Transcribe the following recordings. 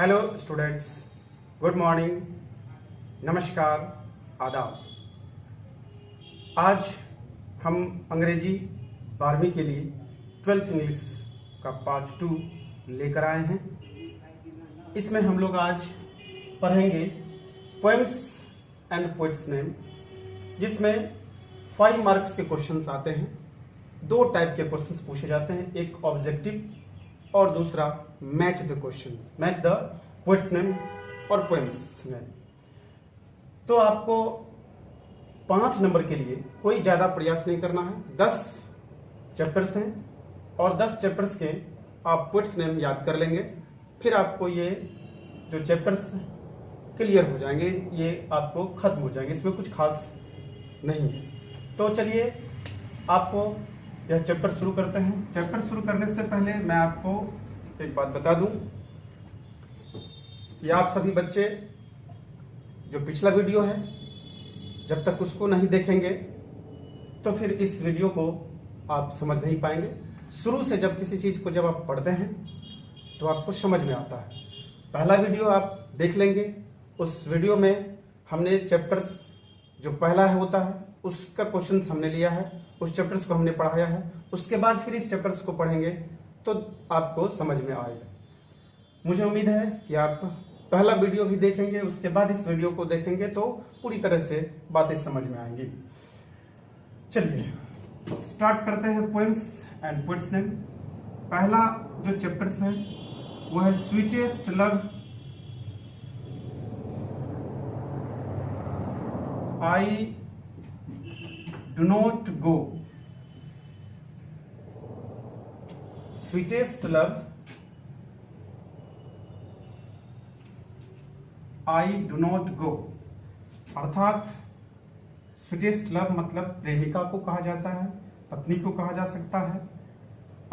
Hello students, good morning, नमस्कार, आदाब। आज हम अंग्रेजी 12वीं के लिए 12th इंग्लिश का पार्ट 2 लेकर आए हैं। इसमें हम लोग आज पढ़ेंगे पोएम्स एंड पोइट्स नेम, जिसमें 5 मार्क्स के क्वेश्चंस आते हैं। 2 टाइप के क्वेश्चंस पूछे जाते हैं, एक ऑब्जेक्टिव और दूसरा match the question, match the poets name और पोएम्स नेम। तो आपको 5 नंबर के लिए कोई ज्यादा प्रयास नहीं करना है। 10 चैप्टर्स हैं और 10 चैप्टर्स के आप पोएट्स नेम याद कर लेंगे। फिर आपको ये जो चैप्टर्स क्लियर हो जाएंगे, ये आपको खत्म हो जाएंगे, इसमें कुछ खास नहीं है। तो चलिए आपको यह चैप्टर शुरू करते हैं। चैप्टर शुरू करने से पहले मैं आपको एक बात बता दूं कि आप सभी बच्चे जो पिछला वीडियो है, जब तक उसको नहीं देखेंगे तो फिर इस वीडियो को आप समझ नहीं पाएंगे। शुरू से जब किसी चीज को जब आप पढ़ते हैं तो आपको समझ में आता है। पहला वीडियो आप देख लेंगे, उस वीडियो में हमने चैप्टर्स जो पहला है होता है उसका क्वेश्चन हमने लिया है, उस चैप्टर्स को हमने पढ़ाया है। उसके बाद फिर इस चैप्टर्स को पढ़ेंगे तो आपको समझ में आएगा। मुझे उम्मीद है कि आप पहला वीडियो भी देखेंगे, उसके बाद इस वीडियो को देखेंगे तो पूरी तरह से बातें समझ में आएंगी। चलिए स्टार्ट करते हैं पोएम्स एंड पोएट्स नेम। पहला जो चैप्टर्स है वो है sweetest love I do not go. Sweetest love I do not go, अर्थात स्वीटेस्ट लव मतलब प्रेमिका को कहा जाता है, पत्नी को कहा जा सकता है।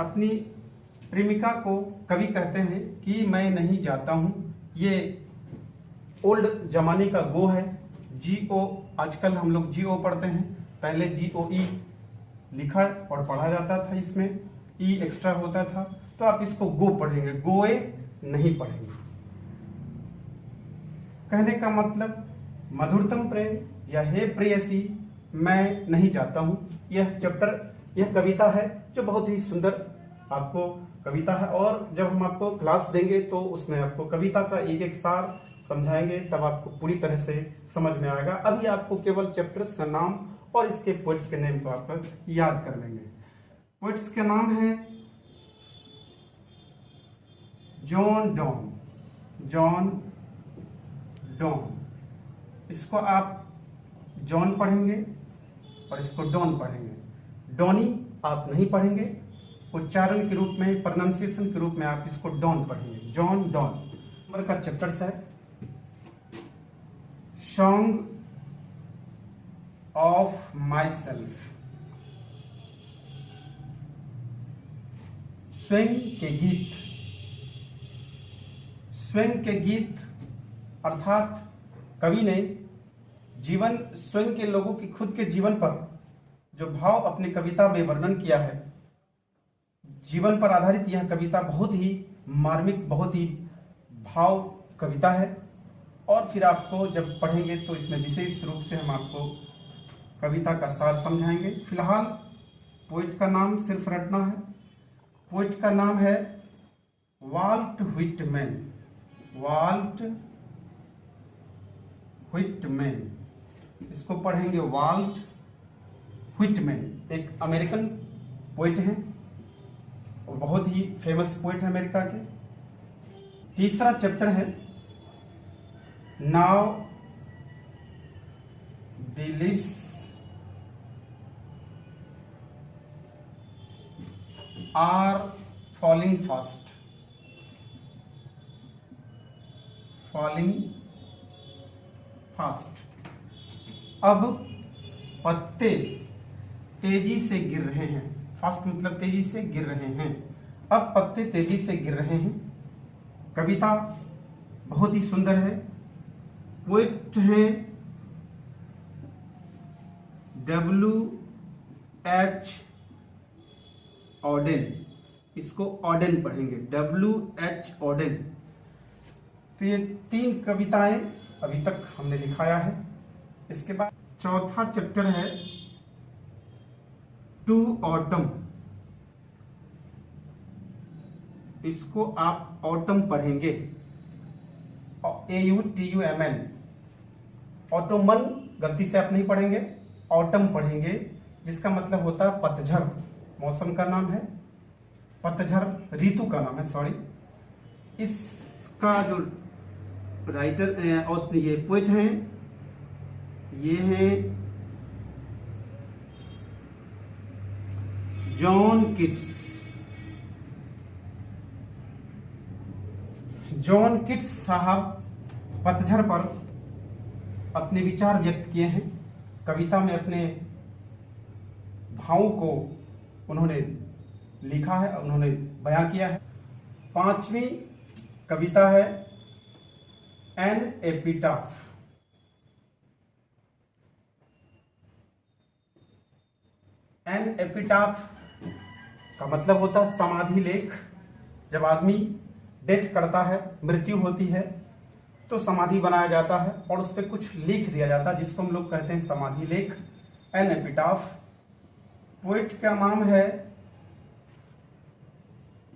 अपनी प्रेमिका को कवि कहते हैं कि मैं नहीं जाता हूं। ये ओल्ड जमाने का गो है, GO। आजकल हम लोग GO पढ़ते हैं, पहले GOE लिखा और पढ़ा जाता था, इसमें E एक्स्ट्रा होता था। तो आप इसको गो पढ़ेंगे, गोए नहीं पढ़ेंगे। कहने का मतलब मधुरतम प्रेम या हे प्रेयसी मैं नहीं जाता हूं। यह चैप्टर, यह कविता है जो बहुत ही सुंदर आपको कविता है, और जब हम आपको क्लास देंगे तो उसमें आपको कविता का एक एक सार समझाएंगे, तब आपको पूरी तरह से समझ में आएगा। अभी आपको केवल चैप्टर्स का नाम और इसके पोएट्स के नेम को आप याद कर लेंगे। पोएट्स के नाम है जॉन डॉन, जॉन डॉन। इसको आप जॉन पढ़ेंगे और इसको डॉन पढ़ेंगे। डॉनी आप नहीं पढ़ेंगे, उच्चारण के रूप में, प्रोनाउंसिएशन के रूप में आप इसको डॉन पढ़ेंगे, जॉन डॉन। नंबर का चैप्टर्स है सॉन्ग ऑफ माई सेल्फ, स्वयं के गीत। स्वयं के गीत अर्थात कवि ने जीवन, स्वयं के लोगों की खुद के जीवन पर जो भाव अपनी कविता में वर्णन किया है, जीवन पर आधारित यह कविता बहुत ही मार्मिक, बहुत ही भाव कविता है। और फिर आपको जब पढ़ेंगे तो इसमें विशेष रूप से हम आपको कविता का सार समझाएंगे। फिलहाल पोइट का नाम सिर्फ रटना है। पोइट का नाम है वाल्ट व्हिटमैन, वाल्ट व्हिटमैन। इसको पढ़ेंगे वाल्ट व्हिटमैन, एक अमेरिकन पोइट हैं और बहुत ही फेमस पोइट है अमेरिका के। तीसरा चैप्टर है now the leaves are falling fast, falling fast. अब पत्ते तेजी से गिर रहे हैं, फास्ट मतलब तेजी से गिर रहे हैं। अब पत्ते तेजी से गिर रहे हैं। कविता बहुत ही सुंदर है। पोएट है WH ऑडेन, इसको ऑडेन पढ़ेंगे, WH ऑडेन। तो ये 3 कविताएं अभी तक हमने लिखाया है। इसके बाद चौथा चैप्टर है टू ऑटम। इसको आप ऑटम पढ़ेंगे, AUTUMN। ऑटोमन गलती से आप नहीं पढ़ेंगे, ऑटम पढ़ेंगे, जिसका मतलब होता है पतझड़। मौसम का नाम है, पतझड़ ऋतु का नाम है, सॉरी। इसका जो राइटर और ये पोएट हैं, ये हैं जॉन किट्स। जॉन किट्स साहब पतझड़ पर अपने विचार व्यक्त किए हैं। कविता में अपने भावों को उन्होंने लिखा है, उन्होंने बयां किया है। 5वीं कविता है एन एपिटाफ। एन एपिटाफ का मतलब होता है समाधि लेख। जब आदमी डेथ करता है, मृत्यु होती है, तो समाधि बनाया जाता है और उस पर कुछ लिख दिया जाता है, जिसको हम लोग कहते हैं समाधि लेख, एन एपिटाफ। पोएट का नाम है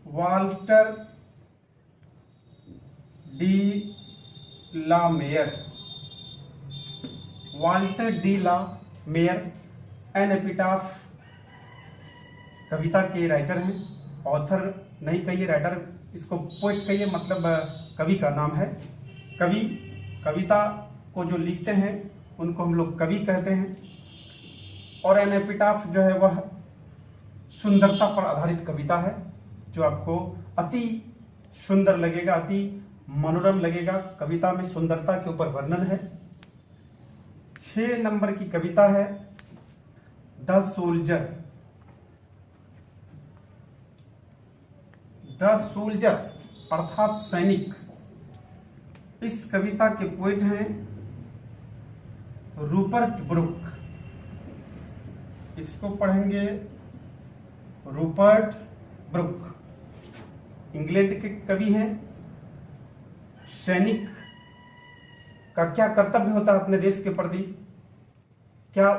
Walter de la Mare. Walter de la Mare an epitaph कविता के राइटर हैं। ऑथर नहीं कहिए, राइटर इसको पोएट कहिए, मतलब कवि का नाम है। कवि कविता को जो लिखते हैं उनको हम लोग कवि कहते हैं। और एन एपिटाफ जो है वह सुंदरता पर आधारित कविता है, जो आपको अति सुंदर लगेगा, अति मनोरम लगेगा। कविता में सुंदरता के ऊपर वर्णन है। 6 नंबर की कविता है द सोल्जर। द सोल्जर अर्थात सैनिक। इस कविता के पोएट हैं रूपर्ट ब्रुक। इसको पढ़ेंगे रूपर्ट ब्रुक। इंग्लैंड के कवि हैं। सैनिक का क्या कर्तव्य होता है अपने देश के प्रति, क्या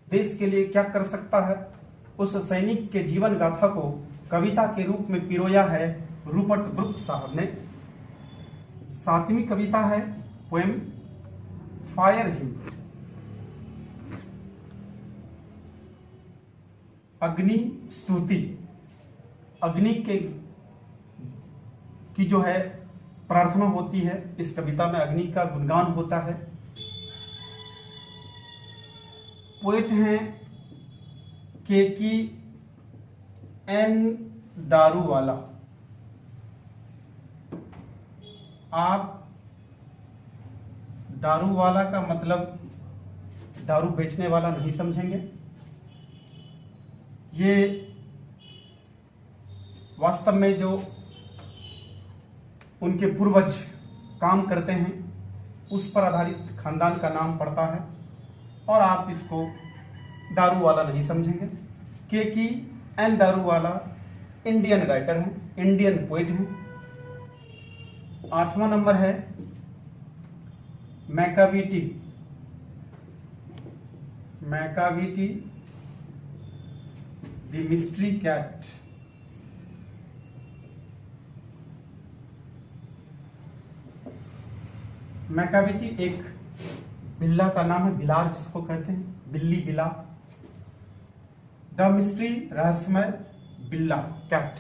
देश के लिए क्या कर सकता है, उस सैनिक के जीवन गाथा को कविता के रूप में पिरोया है रूपर्ट ब्रुक साहब ने। 7वीं कविता है पोएम फायर हिम। अग्नि स्तुति। अग्नि की जो है प्रार्थना होती है। इस कविता में अग्नि का गुणगान होता है। पोएट हैं केकी एन दारूवाला। आप दारूवाला का मतलब दारू बेचने वाला नहीं समझेंगे। ये वास्तव में जो उनके पूर्वज काम करते हैं उस पर आधारित खानदान का नाम पड़ता है, और आप इसको दारू वाला नहीं समझेंगे। Keki N Daruwalla Indian writer हैं, इंडियन पोएट हैं। 8वां नंबर है Macavity. Macavity the mystery cat. Macavity एक बिल्ला का नाम है, बिलार जिसको कहते हैं, बिल्ली बिला। द मिस्ट्री रहस्यमय बिल्ला, कैट।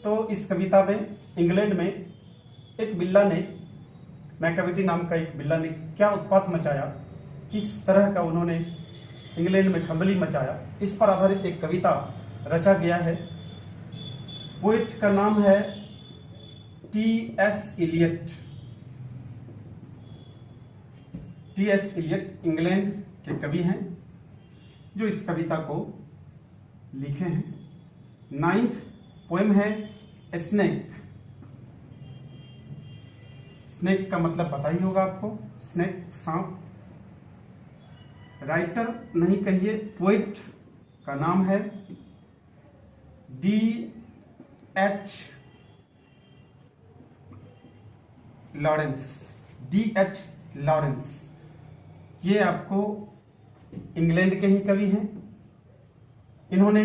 तो इस कविता में इंग्लैंड में एक बिल्ला ने, मैकाविटी नाम का एक बिल्ला ने क्या उत्पात मचाया, किस तरह का उन्होंने इंग्लैंड में खलबली मचाया, इस पर आधारित एक कविता रचा गया है। पोएट का नाम है T.S. Elliot. T.S. Elliot England के कवि हैं जो इस कविता को लिखे हैं। 9th पोएम है स्नेक। स्नेक का मतलब पता ही होगा आपको, स्नेक सांप। राइटर नहीं कहिए, पोएट का नाम है D.H. Lawrence, D.H. लॉरेंस। ये आपको इंग्लैंड के ही कवि हैं। इन्होंने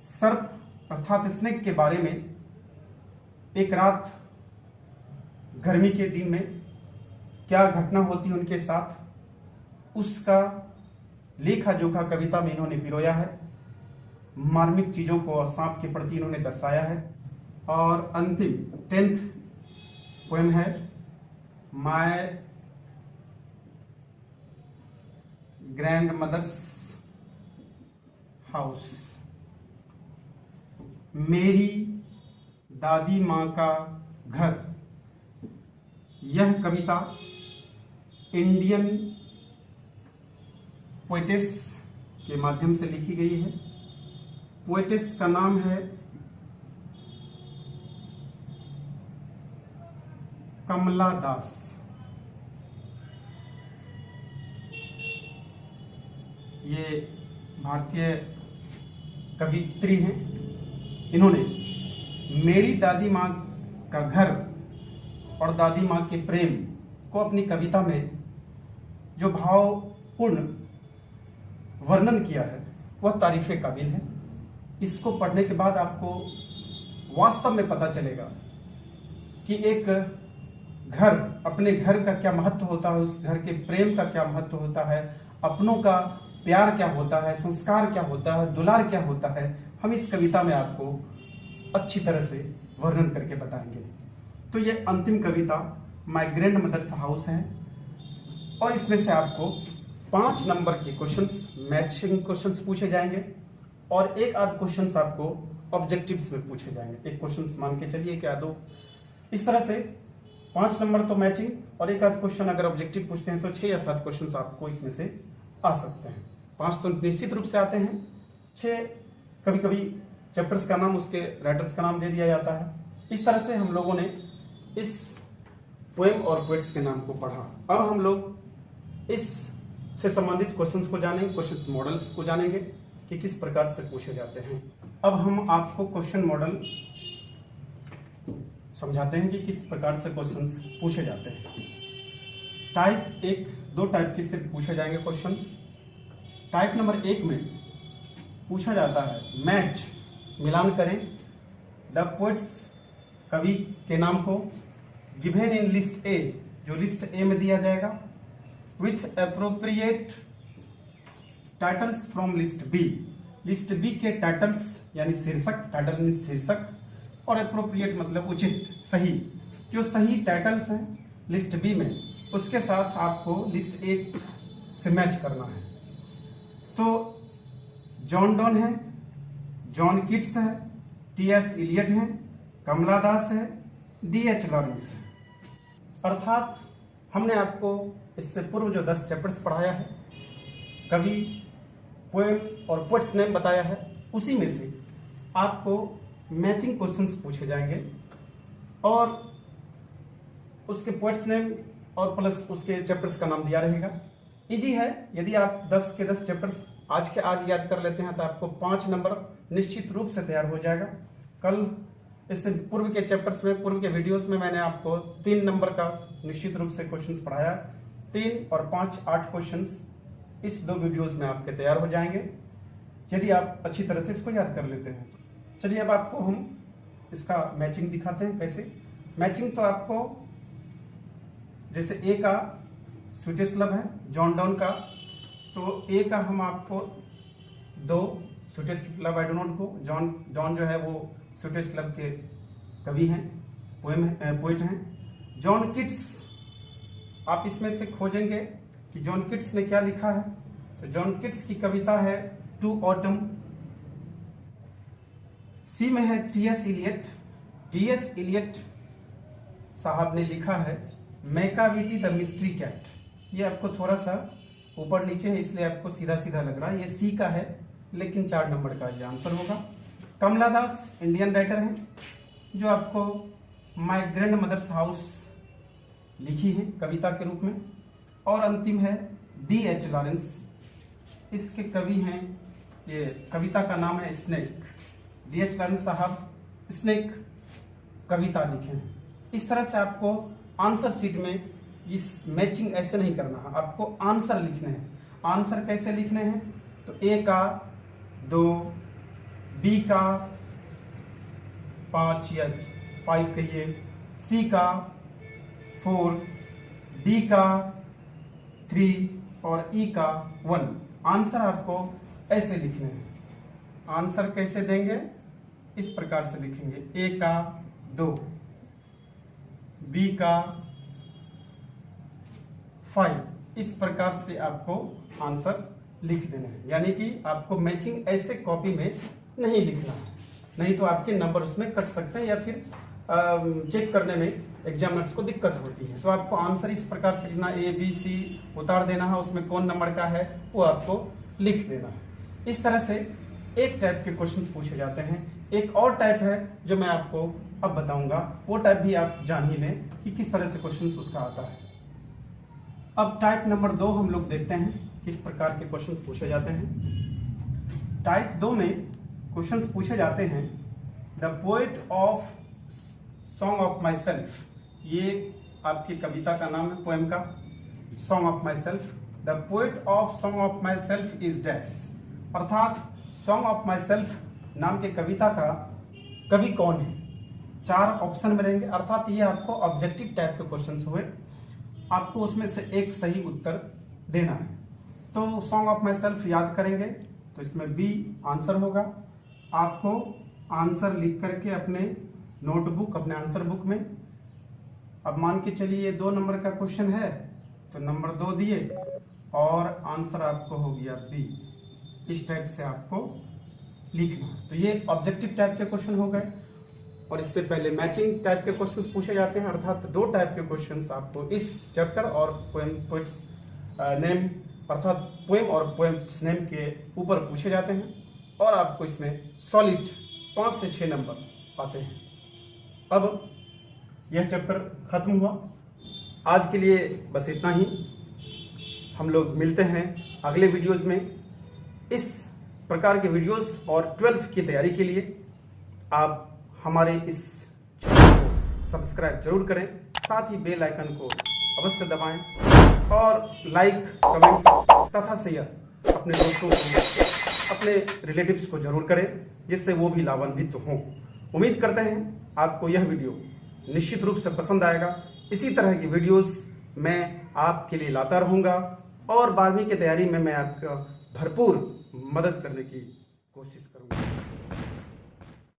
सर्प अर्थात स्नेक के बारे में एक रात गर्मी के दिन में क्या घटना होती है उनके साथ, उसका लेखा जोखा कविता में इन्होंने पिरोया है। मार्मिक चीजों को सांप के प्रति इन्होंने दर्शाया है। और अंतिम 10th पोएम है माय ग्रैंड मदर्स हाउस, मेरी दादी माँ का घर। यह कविता इंडियन पोएटिस के माध्यम से लिखी गई है। पोएटिस का नाम है कमला दास। ये भारतीय कवित्री हैं। इन्होंने मेरी दादी माँ का घर और दादी माँ के प्रेम को अपनी कविता में जो भावपूर्ण वर्णन किया है वह तारीफे काबिल है। इसको पढ़ने के बाद आपको वास्तव में पता चलेगा कि एक घर, अपने घर का क्या महत्व होता है, उस घर के प्रेम का क्या महत्व होता है, अपनों का प्यार क्या होता है, संस्कार क्या होता है, दुलार क्या होता है। हम इस कविता में आपको अच्छी तरह से वर्णन करके बताएंगे। तो ये अंतिम कविता माय ग्रैंड मदर्स हाउस है और इसमें से आपको 5 नंबर के क्वेश्चंस, मैचिंग क्वेश्चंस पूछे जाएंगे और एक आध क्वेश्चंस आपको ऑब्जेक्टिव्स में पूछे जाएंगे। एक क्वेश्चन मान के चलिए क्या दो, इस तरह से 5 नंबर तो मैचिंग और एक आध क्वेश्चन अगर ऑब्जेक्टिव पूछते हैं तो 6 या 7 क्वेश्चन आपको इसमें से आ सकते हैं। 5 तो निश्चित रूप से आते हैं, 6 कभी कभी चैप्टर्स का नाम उसके राइटर्स का नाम दे दिया जाता है। इस तरह से हम लोगों ने इस पोएम और पोएट्स के नाम को पढ़ा। अब हम लोग इस से संबंधित क्वेश्चंस को जानेंगे, क्वेश्चंस मॉडल्स को जानेंगे कि किस प्रकार से पूछे जाते हैं। अब हम आपको क्वेश्चन मॉडल समझाते हैं कि किस प्रकार से क्वेश्चंस पूछे जाते हैं। टाइप 1, 2 टाइप के सिर्फ पूछे जाएंगे क्वेश्चंस। टाइप नंबर 1 में पूछा जाता है मैच, मिलान करें द पोएट्स, कवि के नाम को गिवन इन लिस्ट ए, जो लिस्ट ए में दिया जाएगा, with appropriate titles from list B, list B के टाइटल्स यानी शीर्षक, टाइटल मीन्स शीर्षक, और एप्रोप्रिएट मतलब उचित, सही, जो सही टाइटल्स हैं लिस्ट बी में उसके साथ आपको लिस्ट ए से मैच करना है। तो जॉन डॉन है, जॉन किट्स है, T.S. इलियट है, कमला दास है, D.H. लॉरेंस है। अर्थात हमने आपको इससे पूर्व जो 10 चैप्टर्स पढ़ाया है, कवि, पोएम और पोएट्स नेम बताया है, उसी में से आपको मैचिंग क्वेश्चंस पूछे जाएंगे और उसके पोएट्स नेम और प्लस उसके चैप्टर्स का नाम दिया रहेगा। इजी है, यदि आप 10 के 10 चैप्टर्स आज के आज याद कर लेते हैं तो आपको 5 नंबर निश्चित रूप से तैयार हो जाएगा। कल इससे पूर्व के चैप्टर्स में, पूर्व के वीडियोस में मैंने आपको 3 नंबर का निश्चित रूप से क्वेश्चंस पढ़ाया। 3 और 5, 8 क्वेश्चंस इस 2 वीडियोस में आपके तैयार हो जाएंगे यदि आप अच्छी तरह से इसको याद कर लेते हैं। चलिए अब आपको हम इसका मैचिंग दिखाते हैं। कैसे मैचिंग, तो आपको जैसे ए का स्वीटेस्ट लव है, जॉन डॉन का, तो ए का हम आपको 2 sweetest love I do not go, John जो है वो स्वीटेस्ट लव के कवि हैं, पोएट हैं। जॉन किट्स, आप इसमें से खोजेंगे कि जॉन किट्स ने क्या लिखा है, तो जॉन किट्स की कविता है टू ऑटम। सी में है T.S. Elliot, T.S. इलियट साहब ने लिखा है मैकाविटी द मिस्ट्री कैट। ये आपको थोड़ा सा ऊपर नीचे है इसलिए आपको सीधा सीधा लग रहा है, ये सी का है लेकिन 4 नंबर का ये आंसर होगा। कमला दास इंडियन राइटर हैं जो आपको माय ग्रैंड मदर्स हाउस लिखी है कविता के रूप में। और अंतिम है D.H. लॉरेंस, इसके कवि हैं, ये कविता का नाम है स्नेक। D.H. लॉरेंस साहब स्नेक कविता लिखे हैं। इस तरह से आपको आंसर शीट में इस मैचिंग ऐसे नहीं करना है, आपको आंसर लिखने हैं। आंसर कैसे लिखने हैं? तो ए का 2, बी का 5 या 5 कहिए, सी का 4, डी का 3 और ई का 1। आंसर आपको ऐसे लिखने हैं। आंसर कैसे देंगे? इस प्रकार से लिखेंगे, ए का 2, बी का 5। इस प्रकार से आपको आंसर लिख देना है, यानी कि आपको मैचिंग ऐसे कॉपी में नहीं लिखना है, नहीं तो आपके नंबर उसमें कट सकते हैं या फिर चेक करने में एग्जामिनर्स को दिक्कत होती है। तो आपको आंसर इस प्रकार से लिखना, ए बी सी उतार देना है, उसमें कौन नंबर का है वो आपको लिख देना है। इस तरह से एक टाइप के क्वेश्चंस पूछे जाते हैं। एक और टाइप है जो मैं आपको अब बताऊंगा, वो टाइप भी आप जान ही लें कि किस तरह से क्वेश्चंस उसका आता है। अब टाइप नंबर 2 हम लोग देखते हैं किस प्रकार के क्वेश्चंस पूछे जाते हैं। टाइप 2 में क्वेश्चंस पूछे जाते हैं, the poet of song of my self, ये आपकी कविता का नाम है, पोएम का, song of my self. The poet of song of my self is dash, अर्थात सॉन्ग ऑफ माई सेल्फ नाम के कविता का कवि कौन है। 4 ऑप्शन में रहेंगे, अर्थात ये आपको ऑब्जेक्टिव टाइप के क्वेश्चंस हुए, आपको उसमें से एक सही उत्तर देना है। तो सॉन्ग ऑफ माई सेल्फ याद करेंगे तो इसमें बी आंसर होगा। आपको आंसर लिख करके अपने नोटबुक, अपने आंसर बुक में, अब मान के चलिए 2 नंबर का क्वेश्चन है तो नंबर 2 दिए और आंसर आपको हो गया बी। इस टाइप से आपको लिखना। तो ये ऑब्जेक्टिव टाइप के क्वेश्चन हो गए। और इससे पहले मैचिंग टाइप के क्वेश्चंस पूछे जाते हैं, अर्थात 2 टाइप के क्वेश्चंस आपको इस चैप्टर और पोएट्स नेम, अर्थात पोएम और पोएट्स नेम के ऊपर पूछे जाते हैं और आपको इसमें सॉलिड 5 से 6 नंबर आते हैं। अब यह चैप्टर खत्म हुआ। आज के लिए बस इतना ही। हम लोग मिलते हैं अगले वीडियोस में। इस प्रकार के वीडियोस और 12th की तैयारी के लिए आप हमारे इस चैनल को सब्सक्राइब जरूर करें, साथ ही बेल आइकन को अवश्य दबाएं और लाइक, कमेंट तथा शेयर अपने दोस्तों को, अपने रिलेटिव्स को जरूर करें, जिससे वो भी लाभान्वित हों। उम्मीद करते हैं आपको यह वीडियो निश्चित रूप से पसंद आएगा। इसी तरह की वीडियोस मैं आपके लिए लाता रहूँगा और 12वीं की तैयारी में मैं आपका भरपूर मदद करने की कोशिश करूँगा।